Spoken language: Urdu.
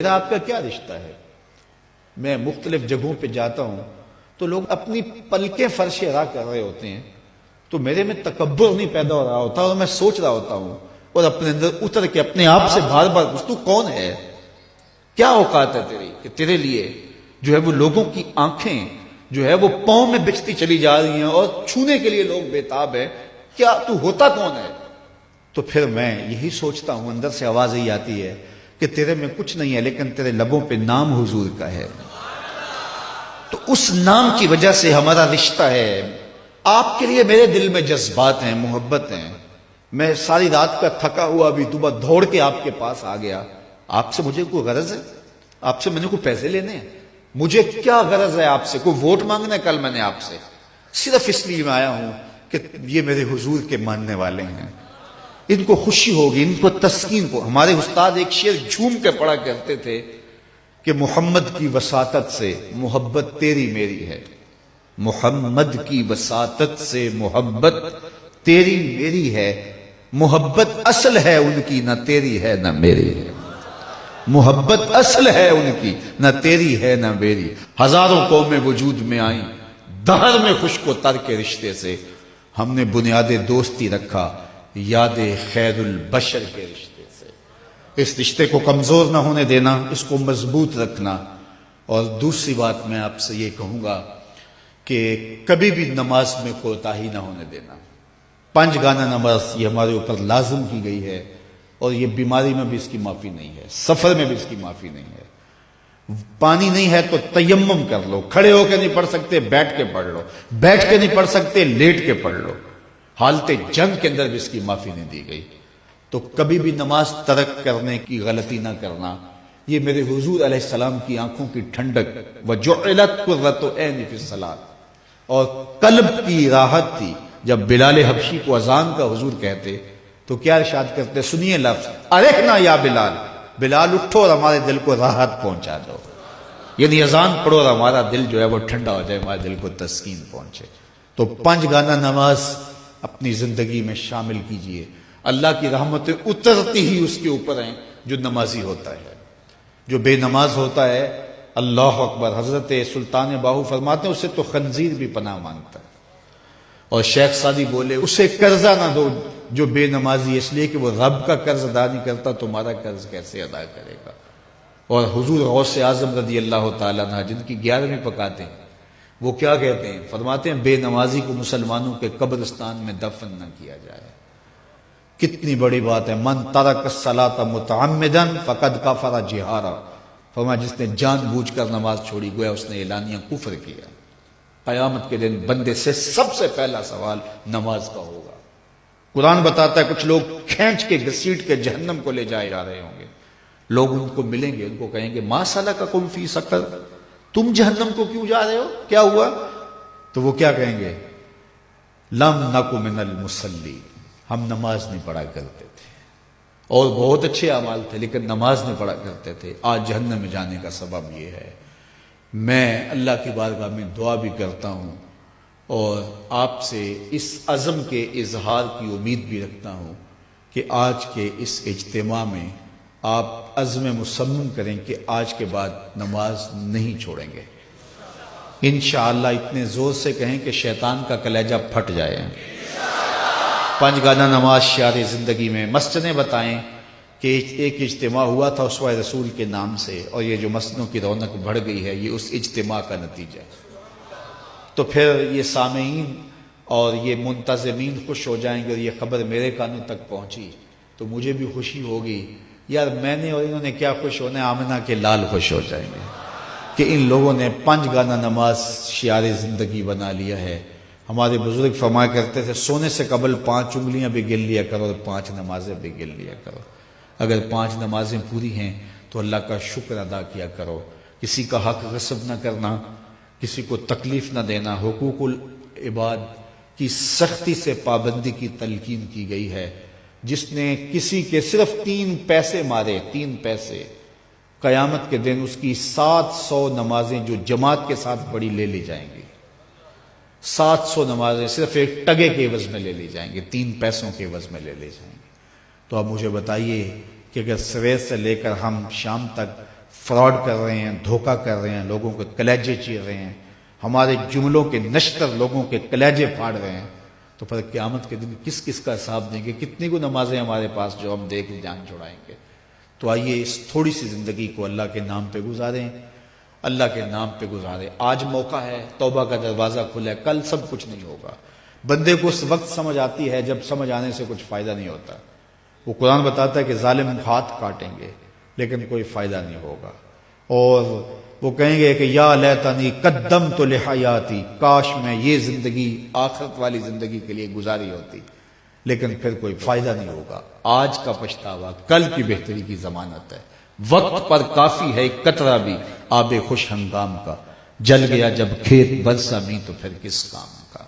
میرا آپ کا کیا رشتہ ہے؟ میں مختلف جگہوں پہ جاتا ہوں تو لوگ اپنی پلکیں فرش راہ کر رہے ہوتے ہیں، تو میرے میں تکبر نہیں پیدا ہو رہا ہوتا اور میں سوچ رہا ہوتا ہوں اور اپنے اندر اتر کے اپنے آپ سے بار بار پوچھتا ہوں، تو کون ہے؟ کیا اوقات ہے تیری کہ تیرے لیے جو ہے وہ لوگوں کی آنکھیں جو ہے وہ پاؤں میں بچتی چلی جا رہی ہیں اور چھونے کے لیے لوگ بےتاب ہیں؟ کیا تو ہوتا کون ہے؟ تو پھر میں یہی سوچتا ہوں، اندر سے آواز ہی آتی ہے کہ تیرے میں کچھ نہیں ہے لیکن تیرے لبوں پہ نام حضور کا ہے، تو اس نام کی وجہ سے ہمارا رشتہ ہے۔ آپ کے لیے میرے دل میں جذبات ہیں، محبت ہیں۔ میں ساری رات کا تھکا ہوا بھی صبح دوڑ کے آپ کے پاس آ گیا۔ آپ سے مجھے کوئی غرض ہے؟ آپ سے میں نے کوئی پیسے لینے ہیں؟ مجھے کیا غرض ہے آپ سے؟ کوئی ووٹ مانگنا ہے کل میں نے آپ سے؟ صرف اس لیے میں آیا ہوں کہ یہ میرے حضور کے ماننے والے ہیں، ان کو خوشی ہوگی، ان کو تسکین کو۔ ہمارے استاد ایک شعر جھوم کے پڑھا کرتے تھے کہ محمد کی وساطت سے محبت تیری میری ہے، محمد کی وساطت سے محبت تیری میری ہے، محبت اصل ہے ان کی نہ تیری ہے نہ میری ہے، محبت اصل ہے ان کی نہ تیری ہے نہ میری۔ ہزاروں قومیں وجود میں آئیں دہر میں خشک و تر کے رشتے سے، ہم نے بنیاد دوستی رکھا یاد خیر البشر کے رشتے سے۔ اس رشتے کو کمزور نہ ہونے دینا، اس کو مضبوط رکھنا۔ اور دوسری بات میں آپ سے یہ کہوں گا کہ کبھی بھی نماز میں کوتاہی نہ ہونے دینا۔ 5 گانا نماز یہ ہمارے اوپر لازم کی گئی ہے، اور یہ بیماری میں بھی اس کی معافی نہیں ہے، سفر میں بھی اس کی معافی نہیں ہے۔ پانی نہیں ہے تو تیمم کر لو، کھڑے ہو کے نہیں پڑھ سکتے بیٹھ کے پڑھ لو، بیٹھ کے نہیں پڑھ سکتے لیٹ کے پڑھ لو۔ حالت جنگ کے اندر بھی اس کی معافی نہیں دی گئی۔ تو کبھی بھی نماز ترک کرنے کی غلطی نہ کرنا۔ یہ میرے حضور علیہ السلام کی آنکھوں کی ٹھنڈک وَجُعِلَتْ قُرَّةُ عَيْنِي فِي الصَّلَاةِ، اور قلب کی راحت تھی۔ جب بلال حبشی کو اذان کا حضور کہتے تو کیا ارشاد کرتے؟ سنیے لفظ ارحنا یا بلال، بلال اٹھو اور ہمارے دل کو راحت پہنچا دو، یعنی اذان پڑھو اور ہمارا دل جو ہے وہ ٹھنڈا ہو جائے، ہمارے دل کو تسکین پہنچے۔ تو 5 گانا نماز اپنی زندگی میں شامل کیجئے۔ اللہ کی رحمتیں اترتی ہی اس کے اوپر ہیں جو نمازی ہوتا ہے۔ جو بے نماز ہوتا ہے، اللہ اکبر، حضرت سلطان باہو فرماتے ہیں اسے تو خنزیر بھی پناہ مانگتا ہے۔ اور شیخ سعدی بولے اسے قرضہ نہ دو جو بے نمازی، اس لیے کہ وہ رب کا قرض ادا نہیں کرتا، تمہارا قرض کیسے ادا کرے گا؟ اور حضور غوث اعظم رضی اللہ تعالیٰ عنہ جن کی 11ویں پکاتے ہیں، وہ کیا کہتے ہیں؟ فرماتے ہیں بے نمازی کو مسلمانوں کے قبرستان میں دفن نہ کیا جائے۔ کتنی بڑی بات ہے، من ترک الصلاۃ متعمدا فقد کفر جہارا، فرمایا جس نے جان بوجھ کر نماز چھوڑی گویا اس نے اعلانیہ کفر کیا۔ قیامت کے دن بندے سے سب سے پہلا سوال نماز کا ہوگا۔ قرآن بتاتا ہے کچھ لوگ کھینچ کے گھسیٹ کے جہنم کو لے جائے جا رہے ہوں گے، لوگ ان کو ملیں گے، ان کو کہیں گے ما سلککم فی سقر، تم جہنم کو کیوں جا رہے ہو، کیا ہوا؟ تو وہ کیا کہیں گے؟ لم نک من المصلی، ہم نماز نہیں پڑھا کرتے تھے، اور بہت اچھے اعمال تھے لیکن نماز نہیں پڑھا کرتے تھے، آج جہنم میں جانے کا سبب یہ ہے۔ میں اللہ کی بارگاہ میں دعا بھی کرتا ہوں اور آپ سے اس عزم کے اظہار کی امید بھی رکھتا ہوں کہ آج کے اس اجتماع میں آپ عزم مصمم کریں کہ آج کے بعد نماز نہیں چھوڑیں گے انشاءاللہ۔ اتنے زور سے کہیں کہ شیطان کا کلیجہ پھٹ جائے۔ 5 گانا نماز شعار زندگی میں۔ مسجدیں بتائیں کہ ایک اجتماع ہوا تھا اسوہ رسول کے نام سے، اور یہ جو مسجدوں کی رونق بڑھ گئی ہے یہ اس اجتماع کا نتیجہ ہے۔ تو پھر یہ سامعین اور یہ منتظمین خوش ہو جائیں گے، اور یہ خبر میرے کانوں تک پہنچی تو مجھے بھی خوشی ہوگی، یار میں نے اور انہوں نے کیا خوش ہونا ہے، آمنہ کے لال خوش ہو جائیں گے کہ ان لوگوں نے 5 گانا نماز شعار زندگی بنا لیا ہے۔ ہمارے بزرگ فرمایا کرتے تھے سونے سے قبل 5 انگلیاں بھی گن لیا کرو اور 5 نمازیں بھی گن لیا کرو۔ اگر 5 نمازیں پوری ہیں تو اللہ کا شکر ادا کیا کرو۔ کسی کا حق غصب نہ کرنا، کسی کو تکلیف نہ دینا، حقوق العباد کی سختی سے پابندی کی تلقین کی گئی ہے۔ جس نے کسی کے صرف 3 پیسے مارے، 3 پیسے، قیامت کے دن اس کی 700 نمازیں جو جماعت کے ساتھ پڑھی لے لی جائیں گی۔ 700 نمازیں صرف ایک ٹگے کے عوض میں لے لی جائیں گی، 3 پیسوں کے عوض میں لے لی جائیں گی۔ تو اب مجھے بتائیے کہ اگر سویر سے لے کر ہم شام تک فراڈ کر رہے ہیں، دھوکہ کر رہے ہیں، لوگوں کے کلیجے چیر رہے ہیں، ہمارے جملوں کے نشتر لوگوں کے کلیجے پھاڑ رہے ہیں، تو پھر قیامت کے دن کس کس کا حساب دیں گے؟ کتنی کو نمازیں ہمارے پاس جو ہم دے کے جان چھڑائیں گے؟ تو آئیے اس تھوڑی سی زندگی کو اللہ کے نام پہ گزاریں، اللہ کے نام پہ گزاریں۔ آج موقع ہے، توبہ کا دروازہ کھلا ہے، کل سب کچھ نہیں ہوگا۔ بندے کو اس وقت سمجھ آتی ہے جب سمجھ آنے سے کچھ فائدہ نہیں ہوتا۔ وہ قرآن بتاتا ہے کہ ظالم ہاتھ کاٹیں گے لیکن کوئی فائدہ نہیں ہوگا، اور وہ کہیں گے کہ یا لیتنی قدمت لحیاتی، کاش میں یہ زندگی آخرت والی زندگی کے لیے گزاری ہوتی، لیکن پھر کوئی فائدہ نہیں ہوگا۔ آج کا پچھتاوا کل کی بہتری کی ضمانت ہے۔ وقت پر کافی ہے ایک قطرہ بھی آب خوش ہنگام کا، جل گیا جب کھیت برسا می تو پھر کس کام کا۔